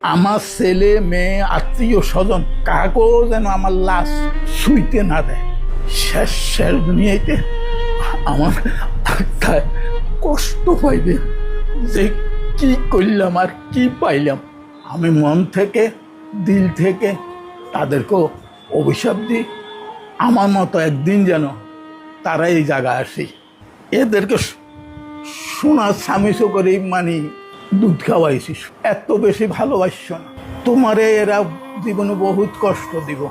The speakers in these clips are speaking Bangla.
আমার ছেলে মেয়ে আত্মীয় স্বজন কাকেও যেন আমার লাশ শুইতে না দেয়। শেষ শেষ দুনিয়াতে আমার আত্মায় কষ্ট পাইবে যে কি করলাম আর কি পাইলাম। আমি মন থেকে দিল থেকে তাদেরকেও অভিশাপ দিই, আমার মতো একদিন যেন তারা এই জায়গায় আসে। এদেরকে সোনার স্বামীসো করে মানে দুধ খাওয়াইছিস, এত বেশি ভালোবাসছ না। তোমারে এরা জীবনে বহুত কষ্ট দিব।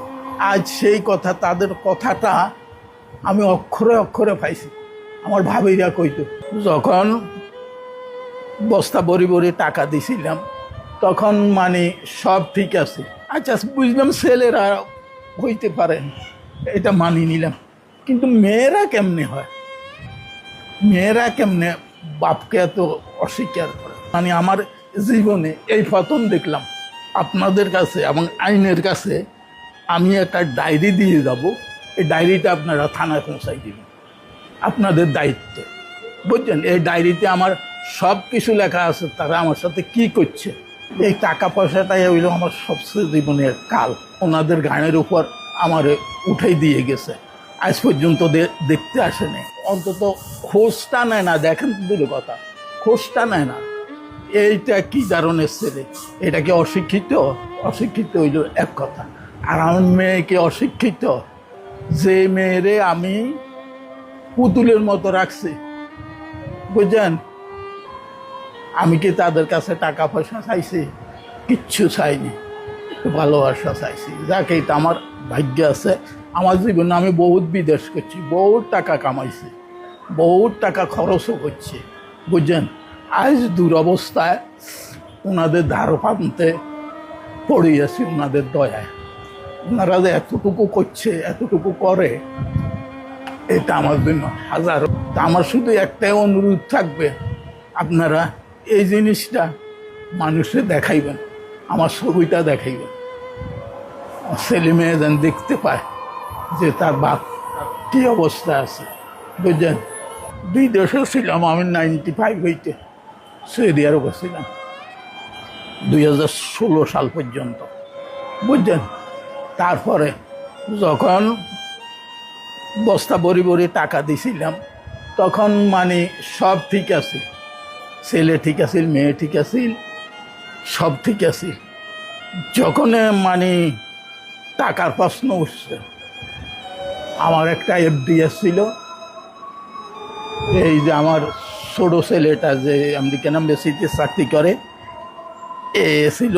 আজ সেই কথা, তাদের কথাটা আমি অক্ষরে অক্ষরে পাইছি। আমার ভাবিরা কইতো, যখন বস্তা বড়ি বড়ি টাকা দিছিলাম তখন মানে সব ঠিক আছে। আচ্ছা বুঝলাম ছেলেরা হইতে পারেন, এটা মানি নিলাম, কিন্তু মেয়েরা কেমনে হয়? মেয়েরা কেমনে বাপকে এত অস্বীকার করে? মানে আমার জীবনে এই প্রথম দেখলাম। আপনাদের কাছে এবং আইনের কাছে আমি একটা ডায়েরি দিয়ে যাব, এই ডায়েরিটা আপনারা থানায় পৌঁছাই দিবেন, আপনাদের দায়িত্ব, বুঝছেন? এই ডায়েরিতে আমার সব কিছু লেখা আছে, তারা আমার সাথে কি করছে। এই টাকা পয়সাটাই হইল আমার সবচেয়ে জীবনের কাল। ওনাদের গানের উপর আমার উঠাই দিয়ে গেছে, আজ পর্যন্ত দেখতে আসেনি। অন্তত খোঁজটা নেয় না, দেখেন তো দূরে কথা, খোঁজটা নেয় না। এইটা কি ধরনের ছেলে? এটা কি অশিক্ষিত? অশিক্ষিত হইল এক কথা। আর আমার মেয়েকে অশিক্ষিত, যে মেয়েরে আমি পুতুলের মতো রাখছি, বুঝছেন? আমি কি তাদের কাছে টাকা পয়সা চাইছি? কিচ্ছু চাইনি, ভালোবাসা চাইছি। যাকে এটা আমার ভাগ্য আছে। আমার জীবনে আমি বহুত বিদেশ করছি, বহুত টাকা কামাইছি, বহুত টাকা খরচও করছি, বুঝছেন? আজ দুরবস্থায় ওনাদের ধার পান্তে পড়ে আছি, ওনাদের দয়ায়। ওনারা যে এতটুকু করছে, এতটুকু করে, এটা আমার জন্য হাজার। আমার শুধু একটাই অনুরোধ থাকবে, আপনারা এই জিনিসটা মানুষে দেখাইবেন, আমার ছবিটা দেখাইবেন, ছেলে মেয়ে যেন দেখতে পায় যে তার বাপ কী অবস্থা আছে, বুঝছেন? বিদেশেও ছিলাম আমি 95 হইতে, সৌদি আরবে ছিলাম 2016 সাল পর্যন্ত, বুঝছেন? তারপরে যখন বস্তা বড়ি বড়ি টাকা দিছিলাম তখন মানে সব ঠিক আছে, ছেলে ঠিক আছিল, মেয়ে ঠিক আছিল, সব ঠিক আছে। যখন মানে টাকার প্রশ্ন উঠছে, আমার একটা এফডিএস ছিল, এই যে আমার ছোট ছেলেটা যে আমেরিকান এম্বাসিতে চাকরি করে, এ ছিল